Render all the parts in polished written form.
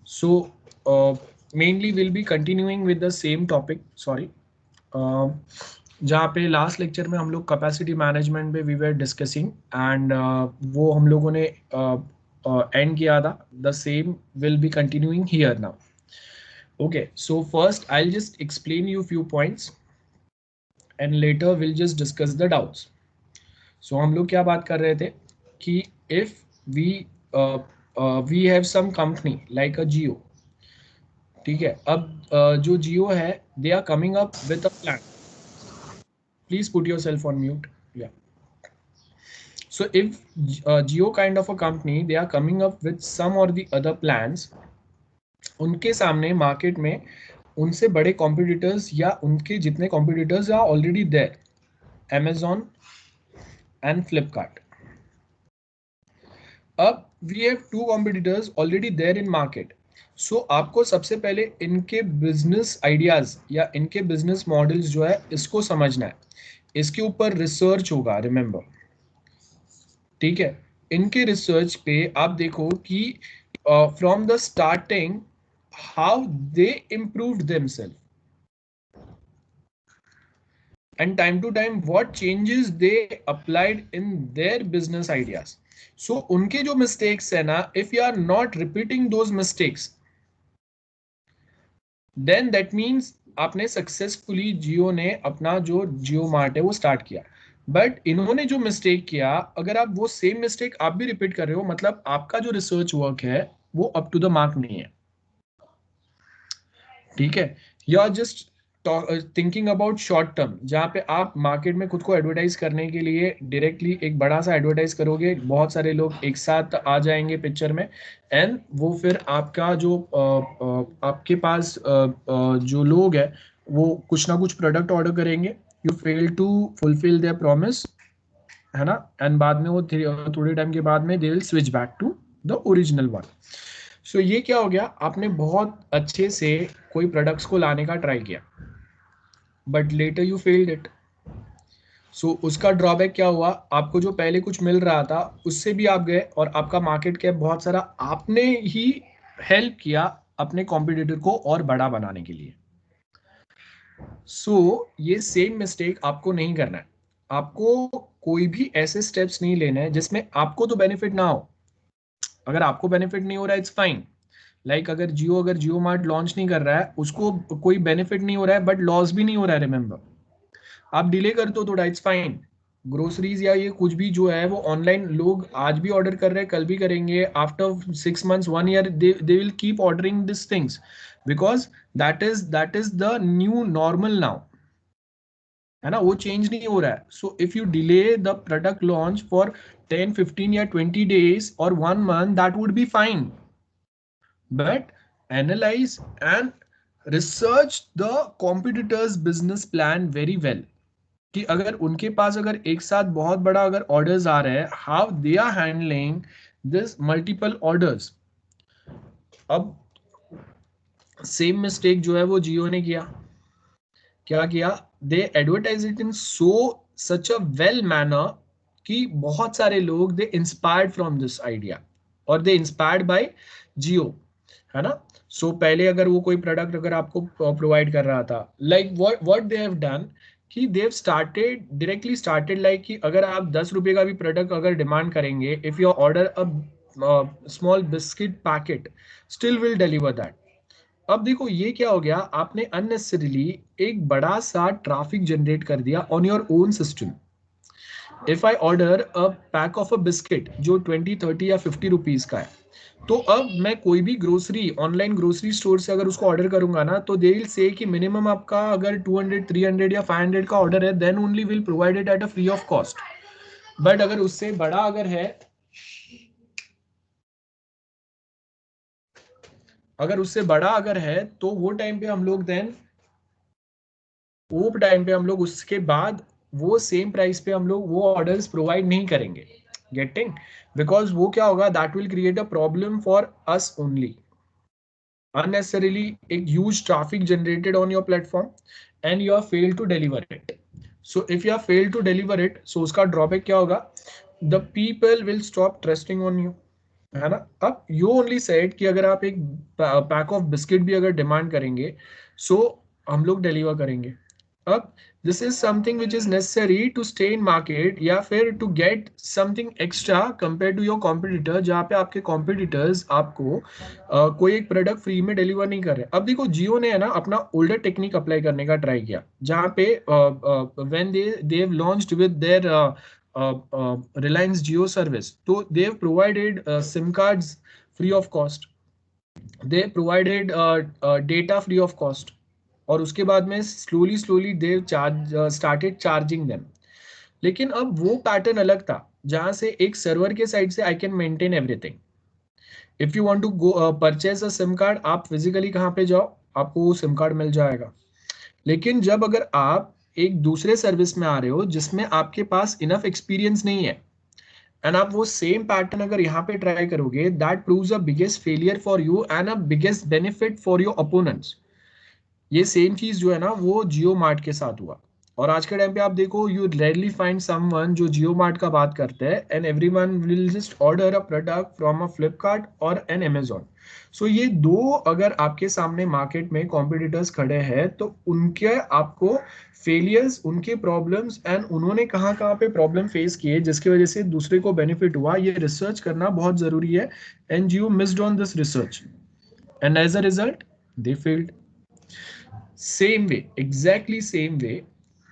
So mainly we'll be continuing with the same topic. Sorry. जहाँ पे last lecture में हम लोग कैपेसिटी मैनेजमेंट पे वी वर डिस्कसिंग एंड वो हम लोगों ने एंड किया था. The same will be continuing here now. Okay, so first I will just explain you few points and later will just discuss the doubts. So हम लोग क्या बात कर रहे थे कि if we we have some company like a Jio. ठीक है, अब जो जियो है they are coming up with a plan. Please put your self on mute. या, so if Jio kind of a company they are coming up with some or the other plans, उनके सामने market में उनसे बड़े competitors या उनके जितने competitors are already there, Amazon and Flipkart. अब we have two competitors already there in market. So आपको सबसे पहले इनके बिजनेस आइडियाज या इनके बिजनेस मॉडल्स जो है इसको समझना है. इसके ऊपर रिसर्च होगा, रिमेंबर. ठीक है, इनके रिसर्च पे आप देखो कि from the starting how they improved themselves and time to time what changes they applied in their business ideas. So उनके जो mistakes है ना, if you are not repeating those mistakes, then that means आपने successfully जियो ने अपना जो जियो mart है वो स्टार्ट किया. बट इन्होंने जो मिस्टेक किया, अगर आप वो सेम मिस्टेक आप भी रिपीट कर रहे हो, मतलब आपका जो रिसर्च वर्क है वो अप टू द मार्क नहीं है. ठीक है, you are just thinking about short term, जहाँ पे आप मार्केट में खुद को एडवर्टाइज करने के लिए डायरेक्टली एक बड़ा सा एडवर्टाइज करोगे, बहुत सारे लोग एक साथ आ जाएंगे पिक्चर में, एंड वो फिर आपका जो आपके पास जो लोग हैं वो कुछ ना कुछ प्रोडक्ट ऑर्डर करेंगे. You fail to fulfil their promise, है ना, एंड बाद में वो थोड़े टाइम के बाद में they will switch back to the original one. So ये क्या हो गया, आपने बहुत अच्छे से कोई प्रोडक्ट्स को लाने का ट्राई किया but later you failed it. So उसका ड्रॉबैक क्या हुआ, आपको जो पहले कुछ मिल रहा था उससे भी आप गए और आपका मार्केट कैप बहुत सारा आपने ही हेल्प किया अपने कॉम्पिटिटर को और बड़ा बनाने के लिए. सो ये सेम मिस्टेक आपको नहीं करना है. आपको कोई भी ऐसे स्टेप्स नहीं लेने हैं जिसमें आपको तो बेनिफिट ना हो. अगर आपको बेनिफिट नहीं हो रहा है इट्स फाइन. लाइक अगर जियो मार्ट लॉन्च नहीं कर रहा है, उसको कोई बेनिफिट नहीं हो रहा है बट लॉस भी नहीं हो रहा है, रिमेंबर. आप डिले कर दो थोड़ा, इट्स फाइन. ग्रोसरीज या ये कुछ भी जो है वो ऑनलाइन लोग आज भी ऑर्डर कर रहे हैं, कल भी करेंगे, after 6 months 1 year they will keep ordering this things because that is the new normal now, है ना, वो चेंज नहीं हो रहा है. So if you delay the product launch for 10 15 या 20 days और 1 month, that would be fine. But analyze and research the competitors business plan very well, कि अगर उनके पास अगर एक साथ बहुत बड़ा अगर ऑर्डर्स आ रहे हैं, how they are handling this multiple orders. अब सेम मिस्टेक जो है वो जियो ने किया. क्या किया, they advertise it in so such a well manner कि बहुत सारे लोग they inspired from this idea और दे इंस्पायर्ड बाय जियो, है ना. सो पहले अगर वो कोई प्रोडक्ट अगर आपको प्रोवाइड कर रहा था, like what they have done कि they've started directly started like कि अगर आप 10 रुपए का भी प्रोडक्ट अगर डिमांड करेंगे, if you order a small biscuit packet still will deliver that. अब देखो ये क्या हो गया, आपने अननेसेसरीली एक बड़ा सा ट्रैफिक जनरेट कर दिया on your own system. If I order a pack of a biscuit जो 20 30 या 50 रुपीज का है, तो अब मैं कोई भी ग्रोसरी ऑनलाइन ग्रोसरी स्टोर से अगर उसको ऑर्डर करूंगा ना, तो दे विल से कि मिनिमम आपका अगर 200 300 या 500 का ऑर्डर है then only will provide it at a free of cost. But अगर उससे बड़ा अगर है, अगर उससे बड़ा अगर है तो वो टाइम पे हम लोग देन वो टाइम पे हम लोग उसके बाद वो सेम प्राइस पे हम लोग वो ऑर्डर्स प्रोवाइड नहीं करेंगे. गेटिंग, बिकॉज वो क्या होगा, that will create a problem for us only. unnecessarily a huge traffic generated on your platform and you have failed to deliver it. So if you have failed to deliver it, so उसका drawback क्या होगा, the people will stop trusting on you, है ना। अब you only said कि अगर आप एक पैक ऑफ बिस्किट भी अगर डिमांड करेंगे सो हम लोग डिलीवर करेंगे। अब this is something which is necessary to stay in market या फिर to get something extra compare to your competitor, जहाँ पे आपके कॉम्पिटिटर्स आपको कोई एक प्रोडक्ट फ्री में डिलीवर नहीं कर रहे। अब देखो जियो ने है ना अपना ओल्डर टेक्निक अप्लाई करने का ट्राई किया, जहाँ पे when they have launched with their Reliance Jio service. So they have provided SIM cards free of cost. They provided data free of cost. और उसके बाद में slowly they started charging them. लेकिन अब वो पैटर्न अलग था, जहां से एक सर्वर के साइड से I can maintain everything. If you want to go purchase a SIM card, आप फिजिकली कहाँ पे जाओ, आपको वो सिम कार्ड मिल जाएगा। लेकिन जब अगर आप एक दूसरे सर्विस में आ रहे हो जिसमें आपके पास इनफ एक्सपीरियंस नहीं है एंड आप वो सेम पैटर्न अगर यहाँ पे ट्राई करोगे, that proves a biggest failure for you and a biggest benefit for your opponents. ये सेम चीज जो है ना वो जियो मार्ट के साथ हुआ। और आज के टाइम पे आप देखो, यू रेयरली फाइंड समवन जो जियो मार्ट का बात करते हैं and everyone will just order a product from a Flipkart और एन अमेजोन। सो ये दो अगर आपके सामने मार्केट में कॉम्पिटिटर्स खड़े हैं तो उनके आपको फेलियर्स, उनके प्रॉब्लम्स एंड उन्होंने कहाँ कहाँ पे प्रॉब्लम फेस किए जिसकी वजह से दूसरे को बेनिफिट हुआ, ये रिसर्च करना बहुत जरूरी है। And Jio missed on this research and as a result they failed. Same way, exactly same way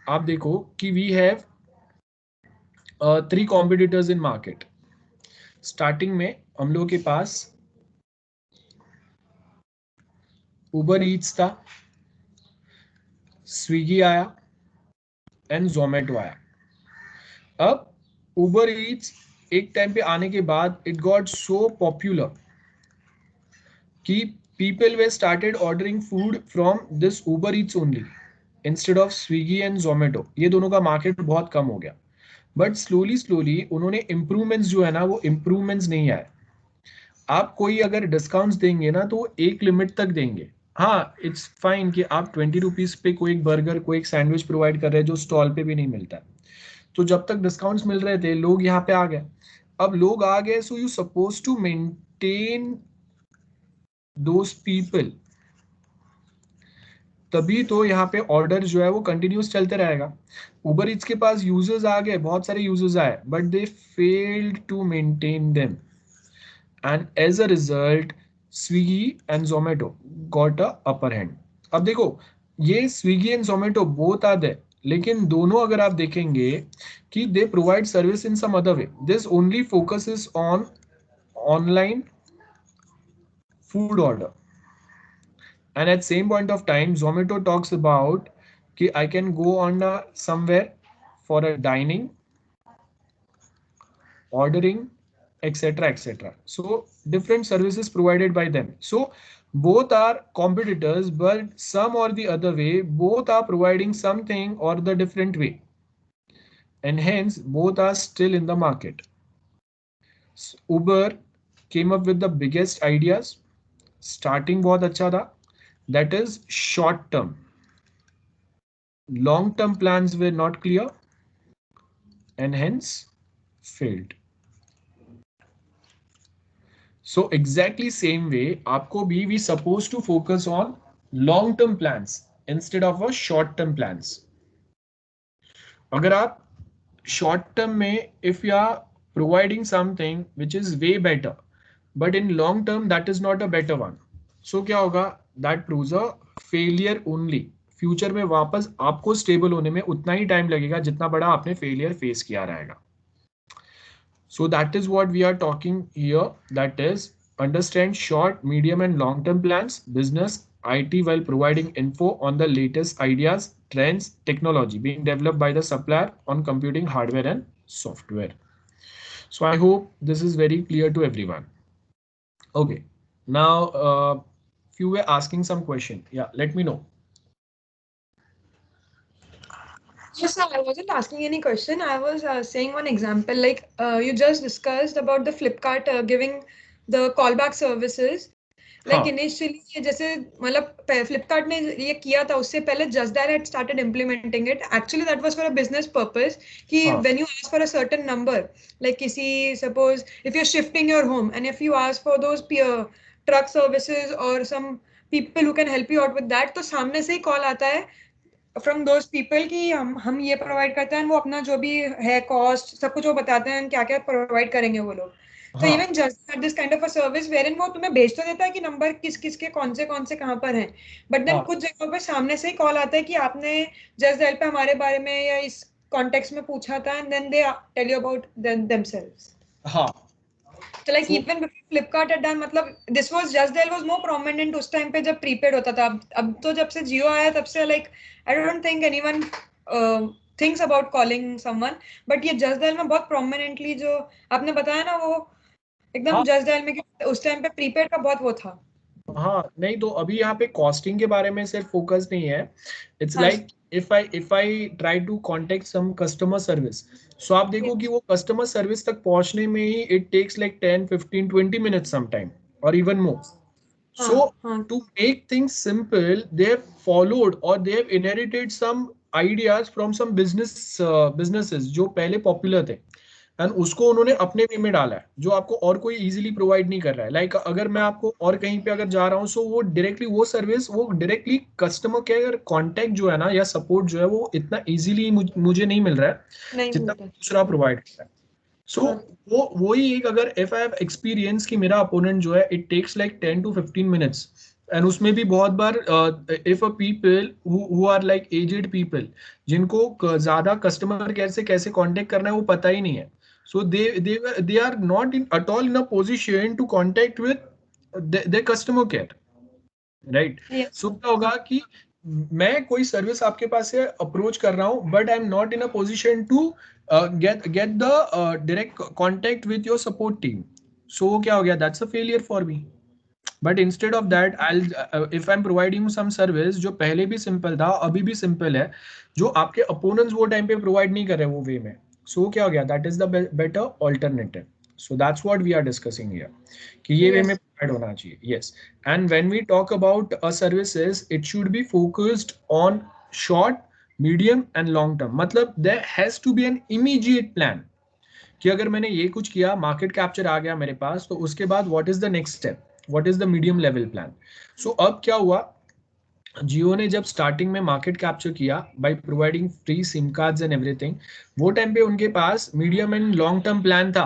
आप देखो कि we have 3 competitors in market. Starting में हम लोगों के पास उबर ईट्स था, स्विगी आया एंड जोमेटो आया। अब उबर ईट्स एक टाइम पे आने के बाद इट गॉट सो पॉपुलर कि people were started ordering food from this Uber Eats only instead of Swiggy and Zomato। ये दोनों का मार्केट बहुत कम हो गया। बट स्लोली उन्होंने इम्प्रूवमेंट्स जो है ना वो इम्प्रूवमेंट्स नहीं आए। आप कोई अगर डिस्काउंट्स देंगे ना तो एक लिमिट तक देंगे। हाँ, इट्स फाइन कि आप 20 रुपीज पे कोई एक बर्गर, कोई एक सैंडविच प्रोवाइड कर रहे हैं जो स्टॉल पे भी नहीं मिलता है। तो जब तक डिस्काउंट्स मिल रहे थे लोग यहाँ पे आ गए। अब लोग आ गए, so you suppose to maintain those people, तभी तो यहाँ पे ऑर्डर जो है वो कंटिन्यूस चलते रहेगा। उबर इट्स के पास यूजर्स आ गए, बहुत सारे यूजर्स आए, but they failed to maintain them and as a result Swiggy and Zomato got a upper hand. अब देखो, ये Swiggy and Zomato both are there, लेकिन दोनों अगर आप देखेंगे कि they provide service in some other way. This only focuses on online food order and at same point of time Zomato talks about कि I can go on somewhere for a dining, ordering, etc. So different services provided by them. So both are competitors, but some or the other way both are providing something or the different way, and hence both are still in the market. Uber came up with the biggest ideas, starting बहुत अच्छा था, that is short term. Long-term plans were not clear and hence failed. So exactly same way आपको भी we supposed to focus on long-term plans instead of a short-term plans. अगर आप short term में if you are providing something which is way better but in long term that is not a better one, so क्या होगा, that proves a failure only. Future में वापस आपको stable होने में उतना ही टाइम लगेगा जितना बड़ा आपने फेलियर फेस किया रहेगा। So that is what we are talking here, that is understand short, medium and long term plans, business, IT, while providing info on the latest ideas, trends, technology being developed by the supplier on computing hardware and software. So I hope this is very clear to everyone. Okay, now few were asking some question. Yeah, let me know. Yes, sir, I wasn't asking any question. I was saying one example. You just discussed about the Flipkart giving the callback services. Like initially जैसे मतलब फ्लिपकार्ट ने ये किया था, उससे पहले Just Dial had started implementing it. Actually that was for a business purpose कि when you ask for a certain number, like किसी suppose if you are shifting your home and if you ask for those truck services और some people who can help you out with that, तो सामने से ही call आता है from those people कि हम ये प्रोवाइड करते हैं, वो अपना जो भी है कॉस्ट सब कुछ वो बताते हैं क्या क्या प्रोवाइड करेंगे वो लोग. तो even just this kind of a service where in वो तुम्हें भेज तो देता है कि नंबर किस किस के कौन से कहाँ पर हैं, बट देन कुछ जगहों पे सामने से ही कॉल आता है कि आपने जस्ट डायल पे हमारे बारे में या इस कॉन्टेक्स्ट में पूछा था, and then they tell you about themselves. हाँ. तो like even before Flipkart had done, मतलब this was Just Dial was more prominent उस टाइम पे जब प्रीपेड होता था. अब तो जब से जियो आया तब से like I don't think anyone thinks about calling someone, but ये जस्ट डायल में बहुत प्रोमिनेंटली जो आपने बताया ना, वो एकदम जस्ट डायल में उस टाइम पे प्रीपेड का बहुत वो था. हाँ नहीं, तो अभी यहाँ पे कॉस्टिंग के बारे में सिर्फ फोकस नहीं है. It's like if I try to contact some customer service, so आप देखो कि वो कस्टमर सर्विस तक पहुंचने में ही it takes like 10-15-20 minutes sometime और even more. So to make things simple, they have followed or they have inherited some ideas from some businesses जो पहले पॉपुलर थे, एंड उसको उन्होंने अपने वे में डाला है जो आपको और कोई इजीली प्रोवाइड नहीं कर रहा है. लाइक अगर मैं आपको और कहीं पे अगर जा रहा हूँ, सो वो डायरेक्टली वो सर्विस वो डायरेक्टली कस्टमर केयर कांटेक्ट जो है ना या सपोर्ट जो है वो इतना इजीली मुझे नहीं मिल रहा है जितना दूसरा प्रोवाइड कर रहा है. सो वही एक, अगर इफ आई हैव एक्सपीरियंस कि मेरा अपोनेंट जो है it takes like 10-15 minutes, and उसमें भी बहुत बार if a people who are like aged people जिनको ज्यादा कस्टमर केयर से कैसे कांटेक्ट करना है वो पता ही नहीं है, so they are not in at all in a position to contact with the customer care, right. So क्या होगा कि मैं कोई सर्विस आपके पास से अप्रोच कर रहा हूं, but I am not in a position to get the direct contact with your support team. So क्या हो गया, that's a failure for me. But instead of that, if I'm providing some service जो पहले भी simple था अभी भी simple है, जो आपके opponents वो टाइम पे प्रोवाइड नहीं कर रहे वो वे में, so क्या हो गया, that is the better alternative. So that's what we are discussing here कि ये वे में प्रोवाइड होना चाहिए. Yes, and when we talk about services, it should be focused on short, medium and long term. मतलब there has to be an immediate plan कि अगर मैंने ये कुछ किया, मार्केट कैप्चर आ गया मेरे पास, तो उसके बाद what is the next step, what is the medium level plan. So अब क्या हुआ, जियो ने जब स्टार्टिंग में मार्केट कैप्चर किया by providing free SIM cards and everything, वो टाइम पे उनके पास medium and long term plan था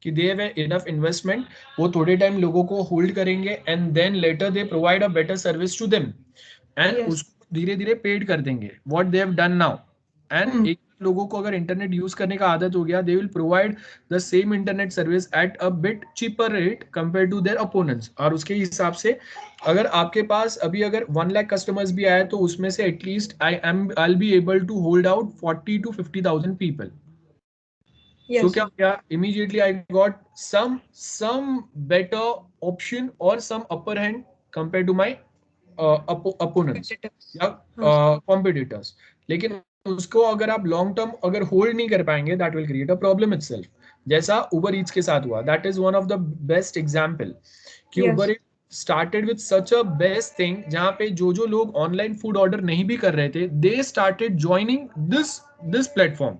कि दे हैव इनफ इन्वेस्टमेंट, वो थोड़े टाइम लोगों को होल्ड करेंगे and then later they provide a better service to them, एंड उसको धीरे धीरे पेड कर देंगे. What they have done now, and एक लोगों को अगर इंटरनेट यूज करने का आदत हो गया, they will provide the same internet service at a bit cheaper rate compare to their opponents. और उसके हिसाब से अगर आपके पास अभी अगर 1 लाख कस्टमर्स भी आए तो उसमें से at least I will be able to hold out 40,000-50,000 people. So क्या क्या immediately I got some better option or some upper hand compared to my opponents या competitors. लेकिन उसको अगर आप लॉन्ग टर्म अगर होल्ड नहीं कर पाएंगे, that will create a problem itself. जैसा उबर ईट्स के साथ हुआ, that is one of the best example कि उबर started with such a best thing जहां पे जो लोग ऑनलाइन फूड ऑर्डर नहीं भी कर रहे थे, they started joining this platform.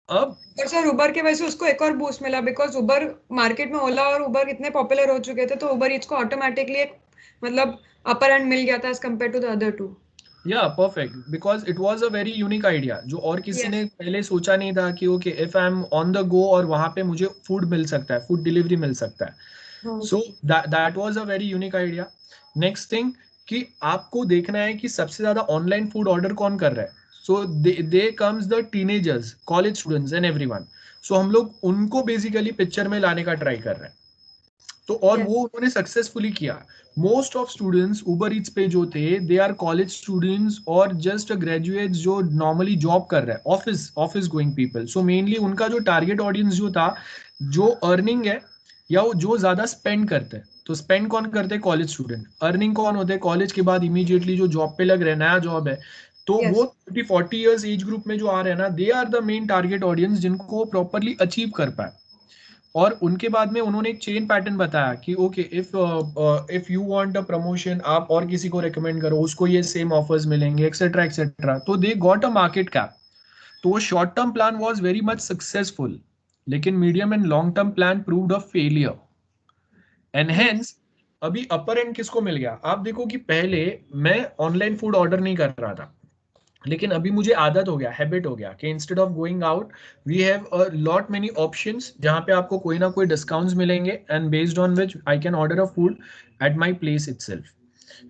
अब पर सर उबर के वजह से उसको एक और बूस्ट मिला, बिकॉज उबर मार्केट में ओला और उबर इतने पॉपुलर हो चुके थे, तो उबर ईट्स को ऑटोमेटिकली एक मतलब अपर एंड मिल गया था as compare to the other two. या perfect, because it was a very unique idea जो और किसी ने पहले सोचा नहीं था कि okay if I am on the go और वहां पे मुझे फूड मिल सकता है, फूड डिलीवरी मिल सकता है. So that was a very unique idea. Next thing कि आपको देखना है कि सबसे ज्यादा ऑनलाइन फूड ऑर्डर कौन कर रहा है. So they comes the teenagers, college students and everyone. So हम लोग उनको बेसिकली पिक्चर में लाने का ट्राई कर रहे हैं. तो और वो उन्होंने सक्सेसफुली किया. Most of students Uber Yeats पे जो थे, दे आर कॉलेज स्टूडेंट्स और जस्ट ग्रेजुएट्स जो नॉर्मली जॉब कर रहे हैं, office going people. So mainly उनका जो टारगेट ऑडियंस जो था, जो अर्निंग है या वो जो ज्यादा स्पेंड करते हैं, तो स्पेंड कौन करते हैं, कॉलेज स्टूडेंट. अर्निंग कौन होते हैं, कॉलेज के बाद इमीडिएटली जो जॉब पे लग रहे हैं, नया जॉब है, तो वो 30-40 ईयर्स एज ग्रुप में जो आ रहे हैं ना, they are the main target audience जिनको प्रॉपरली अचीव कर पाए. और उनके बाद में उन्होंने एक चेन पैटर्न बताया कि okay if you want a promotion, आप और किसी को रेकमेंड करो, उसको ये सेम ऑफर्स मिलेंगे एक्सेट्रा एक्सेट्रा, तो they got a market cap. तो वो short term plan was very much successful, लेकिन medium and long term plan proved a failure and hence अभी अपर एंड किसको मिल गया। आप देखो कि पहले मैं ऑनलाइन फूड ऑर्डर नहीं कर रहा था, लेकिन अभी मुझे आदत हो गया, हैबिट हो गया कि instead of going out we have a lot many options जहां पे आपको कोई ना कोई डिस्काउंट्स मिलेंगे and based on which I can order a food at my place itself.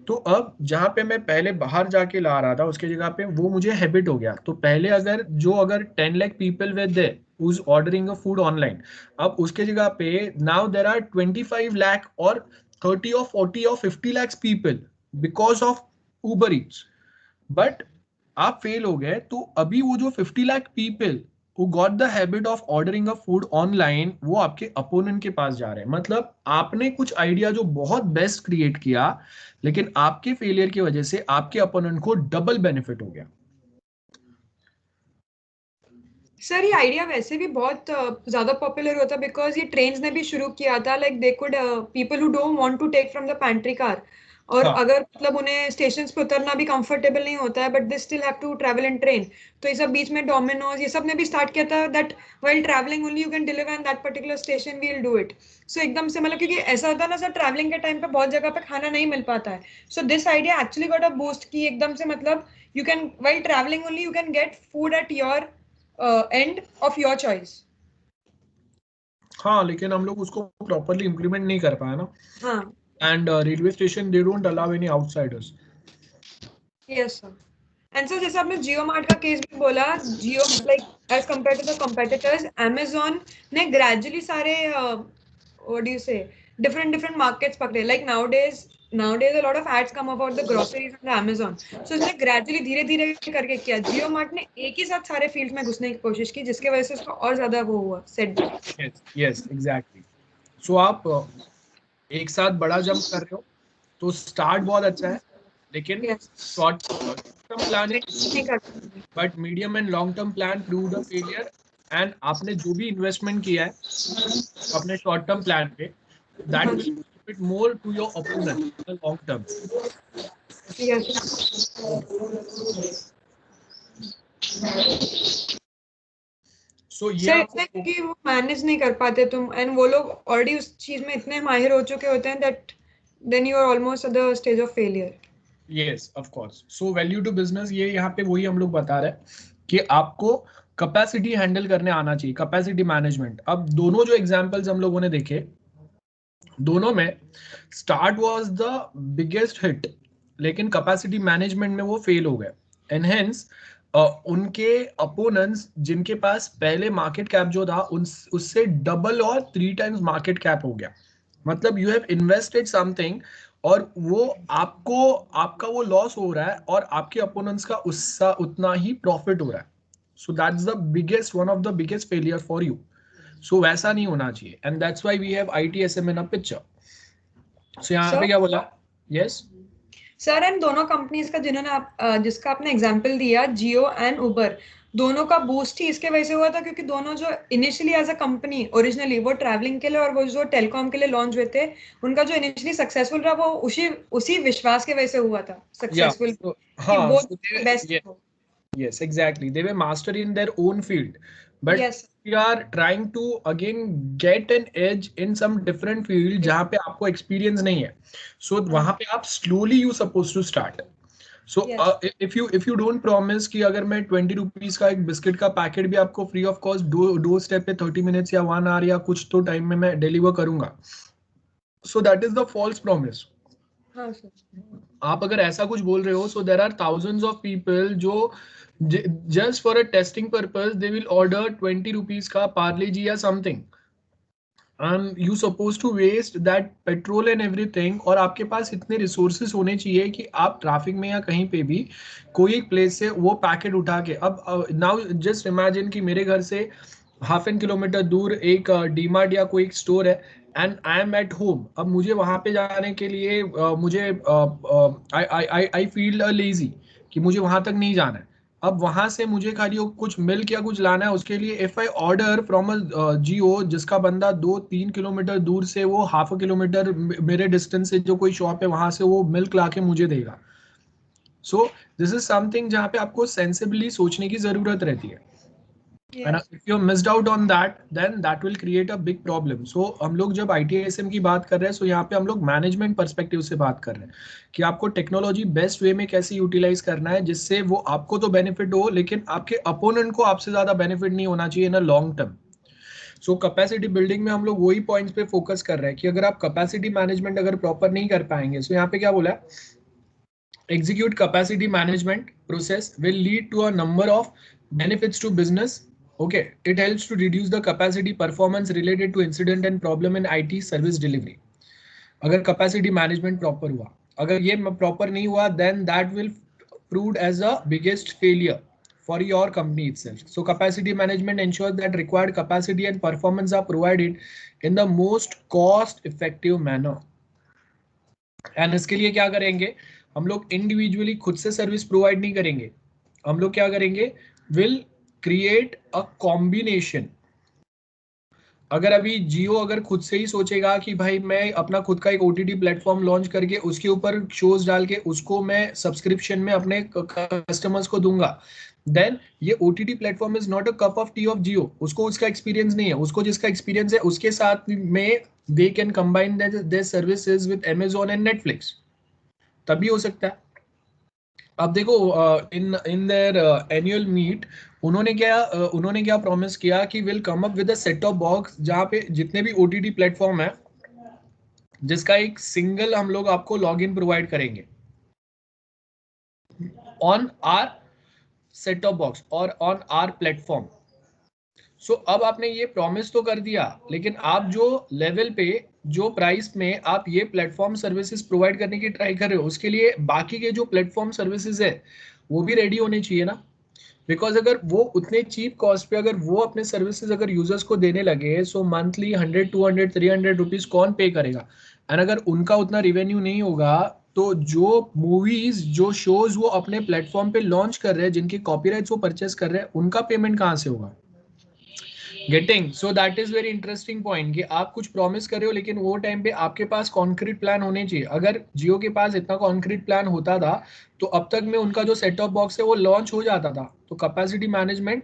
तो अब जहां पे मैं पहले बाहर जाके ला रहा था उसके जगह पे वो मुझे हैबिट हो गया। तो पहले अगर 10 lakh people were there who's ordering a food online, अब उसके जगह पे now there are 25 lakh और 30 or 40 or 50 lakhs people because of Uber Eats। But आप फेल हो गए, तो अभी वो जो 50 lakh people who got the habit of ordering a food online, वो आपके अपोनेंट के पास जा रहे हैं। मतलब आपने कुछ आइडिया जो बहुत बेस्ट क्रिएट किया, लेकिन आपके फेलियर की वजह से आपके अपोनेंट को डबल बेनिफिट हो गया। सर ये आइडिया वैसे भी बहुत ज्यादा पॉपुलर होता है बिकॉज ये ट्रेन्स ने भी शुरू किया था, like they could people who don't want to take from the pantry car, और हाँ अगर मतलब उन्हें स्टेशन पे उतरना भी कंफर्टेबल नहीं होता है but they still have to travel in train, तो ये सब बीच में डोमिनोज ये सब ने भी स्टार्ट किया था that while travelling only you can deliver in that particular station we will do it. So एकदम से मतलब क्योंकि ऐसा होता है ना सर, ट्रैवलिंग के टाइम पे बहुत जगह पे खाना नहीं मिल पाता है, so this idea actually got a boost की एकदम से मतलब you can while travelling only you can get food at your end of your choice। हाँ, लेकिन हम लोग उसको प्रॉपरली इम्प्लीमेंट नहीं कर पाए ना। हाँ। And railway station they don't allow any outsiders. Yes sir. And sir जैसे आपने जियो मार्ट का केस भी बोला, Jio like as compare to the competitors amazon ने ग्रेजुअली सारे what do you say different different markets पकड़े, like nowadays a lot of ads come about the groceries on the amazon, so इसने gradually धीरे धीरे करके किया। जियो मार्ट ने एक ही साथ सारे फील्ड में घुसने की कोशिश की जिसकी वजह से उसका और ज्यादा वो हुआ setback. Yes yes exactly. So आप एक साथ बड़ा जंप कर रहे हो, तो स्टार्ट बहुत अच्छा है, लेकिन यस। शॉर्ट टर्म प्लानिंग, नहीं कर सकते। But medium and long term plan proved a failure. And आपने जो भी इन्वेस्टमेंट किया है अपने शॉर्ट टर्म प्लान पे, that will benefit more to your opponent in the long term. Yes. So ये सर आपको इतने क्योंकि वो मैनेज नहीं कर पाते तुम, एंड वो लोग ऑलरेडी उस चीज में इतने माहिर हो चुके होते हैं that then you are almost at the stage of failure. Yes of course. So value to business, ये यहाँ पे वही हम लोग बता रहे हैं कि आपको कैपेसिटी हैंडल करने आना चाहिए, कैपेसिटी मैनेजमेंट। अब दोनों जो एग्जांपल्स हम लोगों ने देखे, दोनों में start was the biggest hit, लेकिन कैपेसिटी मैनेजमेंट में वो फेल हो गए। एंड हेंस उनके अपोनेंट्स जिनके पास पहले मार्केट कैप जो था उससे डबल और 3 टाइम्स मार्केट कैप हो गया। मतलब यू हैव इन्वेस्टेड समथिंग और वो आपका वो लॉस हो रहा है और आपके अपोनेंट्स का उसका उतना ही प्रॉफिट हो रहा है। So that's the biggest one of the biggest failure for you. So वैसा नहीं होना चाहिए, and that's why we have ITSM in a picture. So यहाँ पे सर क्या बोला? यस सर एंड दोनों कंपनीज का जिन्होंने जिसका आपने एग्जांपल दिया जियो एंड उबर, दोनों का बूस्ट ही इसके वजह से हुआ था क्योंकि दोनों जो initially as a company originally वो ट्रैवलिंग के लिए और वो जो टेलीकॉम के लिए लॉन्च हुए थे, उनका जो इनिशियली सक्सेसफुल रहा वो उसी उसी विश्वास के वजह से हुआ था या सक्सेसफुल, कि हाँ, वो so बेस्ट they, हो। yes, exactly. They were master in their own field, but yes. we are trying to again get an edge in some different field जहाँ पे आपको experience नहीं है। So वहाँ पे आप slowly you supposed to start. So yes. if you don't promise कि अगर मैं 20 रुपीज का एक बिस्किट का पैकेट भी आपको फ्री ऑफ कॉस्ट दो स्टेप पे 30 मिनट्स या 1 आवर या कुछ तो टाइम में मैं डिलीवर करूंगा, so that is the false promise. हाँ सर। आप अगर ऐसा कुछ बोल रहे हो, so there are thousands of people जो just for a testing purpose they will order 20 rupees का पार्ले जी या something, and you suppose to waste that petrol and everything. और आपके पास इतने रिसोर्सेस होने चाहिए कि आप ट्रैफिक में या कहीं पे भी कोई एक प्लेस से वो पैकेट उठा के, अब नाउ जस्ट इमेजिन कि मेरे घर से हाफ एन किलोमीटर दूर एक डीमार्ट या कोई एक स्टोर है and I am at home. अब मुझे वहां पे जाने के लिए मुझे आई फील लेजी कि मुझे वहां तक नहीं जाना है, अब वहां से मुझे खाली कुछ मिल्क या कुछ लाना है, उसके लिए if I order from a Jio, जिसका बंदा 2-3 किलोमीटर दूर से, वो हाफ अ किलोमीटर मेरे डिस्टेंस से जो कोई शॉप है वहां से वो मिल्क लाके मुझे देगा. सो दिस इज समथिंग जहाँ पे आपको सेंसिबली सोचने की जरूरत रहती है. And Yes. if you missed out on that, then that will create a big problem. So हम लोग जब ITSM की बात कर रहे हैं, so यहाँ पे हम लोग मैनेजमेंट पर्सपेक्टिव से बात कर रहे हैं कि आपको टेक्नोलॉजी बेस्ट वे में कैसे यूटिलाइज करना है, जिससे वो आपको तो बेनिफिट हो लेकिन आपके अपोनेंट को आपसे ज्यादा बेनिफिट नहीं होना चाहिए in a long term. So capacity building में हम लोग वही पॉइंट्स पे फोकस कर रहे हैं कि अगर आप कैपेसिटी मैनेजमेंट अगर प्रॉपर नहीं कर पाएंगे, सो यहाँ पे क्या बोला है, execute capacity management process will lead to a number of benefits to business. Okay, it helps to reduce the capacity performance related to incident and problem in IT service delivery. अगर capacity management proper हुआ, अगर ये proper नहीं हुआ, then that will prove as a biggest failure for your company itself. So capacity management ensures that required capacity and performance are provided in the most cost effective manner. And इसके लिए क्या करेंगे, हम लोग individually खुद से service provide नहीं करेंगे, हम लोग क्या करेंगे, विल क्रिएट अ कॉम्बिनेशन. अगर अभी जियो अगर खुद से ही सोचेगा कि भाई मैं अपना खुद का एक ओटीटी प्लेटफॉर्म लॉन्च करके उसके ऊपर शोज डाल के उसको मैं सब्सक्रिप्शन में अपने कस्टमर्स को दूंगा, देन ये OTT platform is not a cup of tea of Jio. उसको उसका एक्सपीरियंस नहीं है, उसको जिसका एक्सपीरियंस है उसके साथ में they can combine their services with Amazon and Netflix, तभी हो सकता है. अब देखो इन इन देयर एनुअल मीट उन्होंने क्या प्रॉमिस किया कि will come up with a set of box जहाँ पे जितने भी ओटीटी प्लेटफॉर्म है जिसका एक सिंगल हम लोग आपको लॉगिन प्रोवाइड करेंगे on our set of box और ऑन आर प्लेटफॉर्म. सो अब आपने ये प्रॉमिस तो कर दिया, लेकिन आप जो लेवल पे जो प्राइस में आप ये प्लेटफॉर्म सर्विसेज प्रोवाइड करने की ट्राई कर रहे हो, उसके लिए बाकी के जो प्लेटफॉर्म सर्विसेज है वो भी रेडी होने चाहिए ना. बिकॉज अगर वो उतने चीप कॉस्ट पे अगर वो अपने सर्विसेज अगर यूजर्स को देने लगे, सो मंथली 100, 200, 300 रुपीज कौन पे करेगा. एंड अगर उनका उतना रिवेन्यू नहीं होगा, तो जो मूवीज जो शोज वो अपने प्लेटफॉर्म पे लॉन्च कर रहे हैं, जिनके कॉपीराइट्स वो परचेस कर रहे हैं, उनका पेमेंट कहाँ से होगा. Getting, so that is very interesting point कि आप कुछ प्रॉमिस कर रहे हो लेकिन वो टाइम पे आपके पास कॉन्क्रीट प्लान होने चाहिए. अगर जियो के पास इतना कॉन्क्रीट प्लान होता था तो अब तक में उनका जो सेट टॉप बॉक्स है वो लॉन्च हो जाता था. तो कैपेसिटी मैनेजमेंट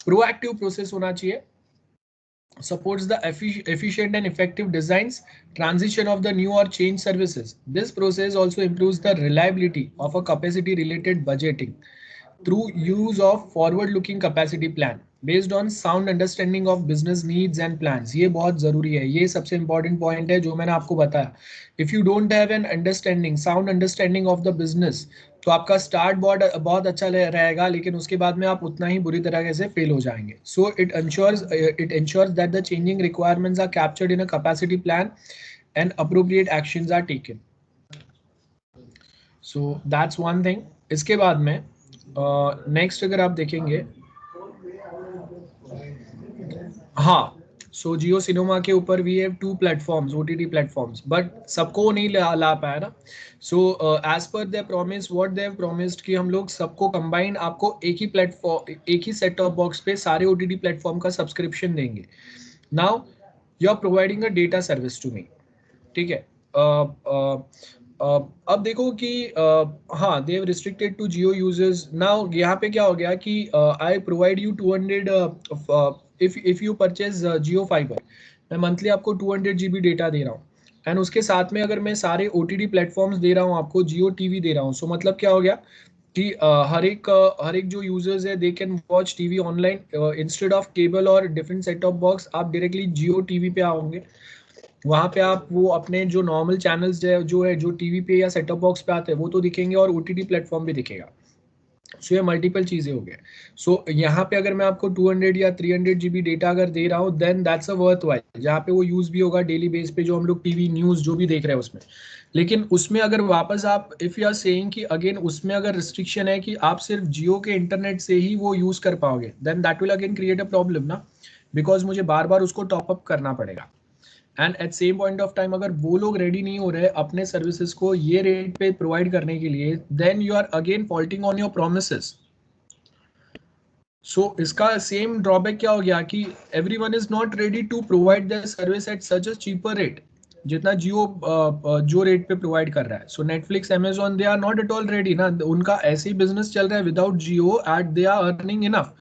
प्रोएक्टिव प्रोसेस होना चाहिए, supports the efficient and effective designs, transition of the new or change services. This process also improves the reliability of a capacity related budgeting through use of forward looking capacity plan based on sound understanding of business needs and plans. ये बहुत जरूरी है, ये सबसे important point है जो मैंने आपको बताया. If you don't have an understanding sound understanding of the business, तो आपका स्टार्ट बहुत अच्छा रहेगा लेकिन उसके बाद में आप उतना ही बुरी तरह से फेल हो जाएंगे. So it ensures that the changing requirements are captured in a capacity plan and appropriate actions are taken. So that's one thing. इसके बाद में नेक्स्ट अगर आप देखेंगे, हाँ, सो जियो सिनेमा के ऊपर we have 2 platforms, OTT platforms, but सबको नहीं ला पाया ना. So as per their promise, what they have promised कि हम लोग सबको कंबाइन आपको एक ही प्लेटफॉर्म, एक ही सेट टॉप बॉक्स पे सारे ओटीटी प्लेटफॉर्म का सब्सक्रिप्शन देंगे. Now you are providing a data service to me, ठीक है. अब देखो कि हाँ, they have restricted to Jio users. Now यहाँ पे क्या हो गया कि I provide you 200, if you purchase Jio Fiber, मैं मंथली आपको 200 GB डेटा दे रहा हूँ एंड उसके साथ में अगर मैं सारे OTT प्लेटफॉर्म्स दे रहा हूँ आपको, जियो टीवी दे रहा हूँ. सो मतलब क्या हो गया कि हर एक जो यूजर्स है they can watch TV online instead of cable और डिफरेंट सेट ऑफ बॉक्स. आप डायरेक्टली जियो टीवी पे आओगे, वहां पे आप वो अपने जो नॉर्मल चैनल्स जो टीवी पे या सेट ऑफ बॉक्स पे आते हैं वो तो दिखेंगे और OTT प्लेटफॉर्म भी दिखेगा. सो ये मल्टीपल चीजें हो गए. सो यहाँ पे अगर मैं आपको 200 या 300 GB डेटा अगर दे रहा हूँ, then that's a worthwhile, जहाँ पे वो यूज भी होगा डेली बेस पे जो हम लोग टीवी न्यूज जो भी देख रहे हैं उसमें. लेकिन उसमें अगर वापस आप इफ यू आर सेइंग कि अगेन उसमें अगर रिस्ट्रिक्शन है कि आप सिर्फ जियो के इंटरनेट से ही वो यूज कर पाओगे, then that will again create a problem ना, बिकॉज मुझे बार बार उसको टॉप अप करना पड़ेगा. And at same point of time अगर वो लोग रेडी नहीं हो रहे अपने सर्विसेज को ये रेट पे प्रोवाइड करने के लिए, then you are again faulting on your promises. So इसका सेम ड्रॉबैक क्या हो गया कि everyone is not ready to provide the service at such a cheaper rate, जितना जियो जो रेट पे प्रोवाइड कर रहा है. So Netflix, Amazon, they are not at all ready ना, उनका ऐसे ही बिजनेस चल रहा है without Jio at they are earning enough.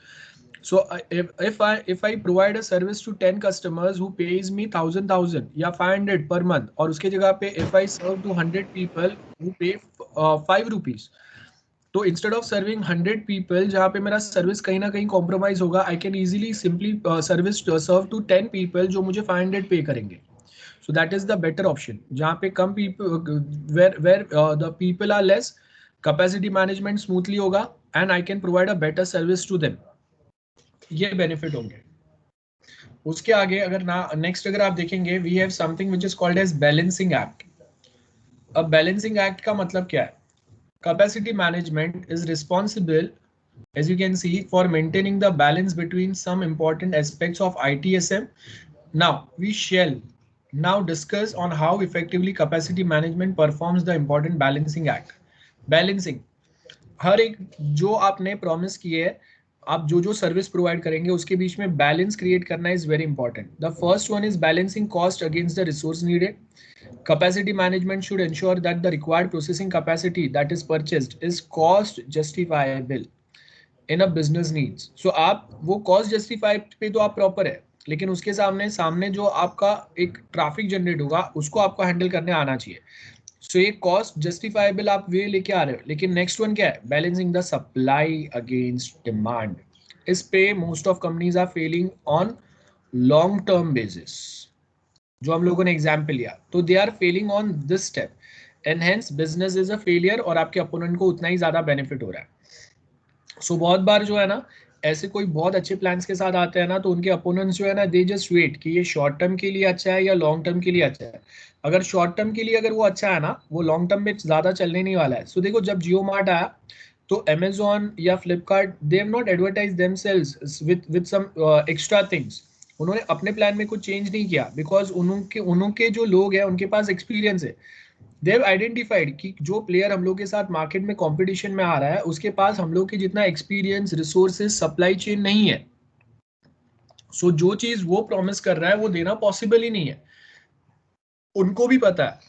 So if I provide a service to 10 customers who pays me 1000 या 500 per month, और उसके जगह पे if I serve to 100 people who pay 5 rupees, तो इंस्टेड ऑफ सर्विंग 100 पीपल जहाँ पे मेरा service कहीं ना कहीं कॉम्प्रोमाइज होगा, I can easily simply service serve to 10 people जो मुझे 500 पे करेंगे. So that is the better option, जहाँ पे कम people where the people are less, capacity management smoothly होगा and I can provide a better service to them. ये benefit होंगे. उसके आगे अगर ना नेक्स्ट अगर आप देखेंगे, we have something which is called as balancing act. अब बैलेंसिंग एक्ट का मतलब क्या है? Capacity management is responsible, as you can see, for maintaining the balance between some important aspects of ITSM. Now, we shall now discuss on how effectively capacity management performs the important balancing act. Balancing, हर एक जो आपने promise किए है, आप जो जो service provide करेंगे उसके बीच में बैलेंस क्रिएट करना is very important. The first one is balancing cost against the resource needed. Capacity management should ensure that the required processing capacity that is purchased is cost justifiable in a business needs. So आप वो cost justify पे तो आप proper है, लेकिन उसके सामने जो आपका एक ट्रैफिक जनरेट होगा उसको आपको हैंडल करने आना चाहिए. सो ये कॉस्ट जस्टिफाइबल आप वे लेके आ रहे हो. लेकिन नेक्स्ट वन क्या है? Balancing the supply against demand. इस पे most of companies are failing on long term basis. जो हम लोगों ने एग्जाम्पल लिया, तो they are failing on this step and hence business is a failure, और आपके अपोनेंट को उतना ही ज्यादा बेनिफिट हो रहा है. सो बहुत बार जो है ना, ऐसे कोई बहुत अच्छे प्लान्स के साथ आते हैं ना, तो उनके अपोनेंट्स जो है ना, दे जस्ट वेट कि ये शॉर्ट टर्म के लिए अच्छा है या लॉन्ग टर्म के लिए अच्छा है. अगर शॉर्ट टर्म के लिए अगर वो अच्छा है ना, वो लॉन्ग टर्म में ज्यादा चलने नहीं वाला है. सो देखो, जब जियो मार्ट आया तो अमेजॉन या Flipkart, they have not advertise themselves with some extra things. उन्होंने अपने प्लान में कुछ चेंज नहीं किया, बिकॉज उनके जो लोग हैं उनके पास एक्सपीरियंस है. दे हैव आइडेंटिफाइड कि जो प्लेयर हम लोग के साथ मार्केट में कंपटीशन में आ रहा है उसके पास हम लोग के जितना एक्सपीरियंस, रिसोर्सेज, सप्लाई चेन नहीं है. सो जो चीज वो प्रॉमिस कर रहा है वो देना पॉसिबल ही नहीं है. उनको भी पता है,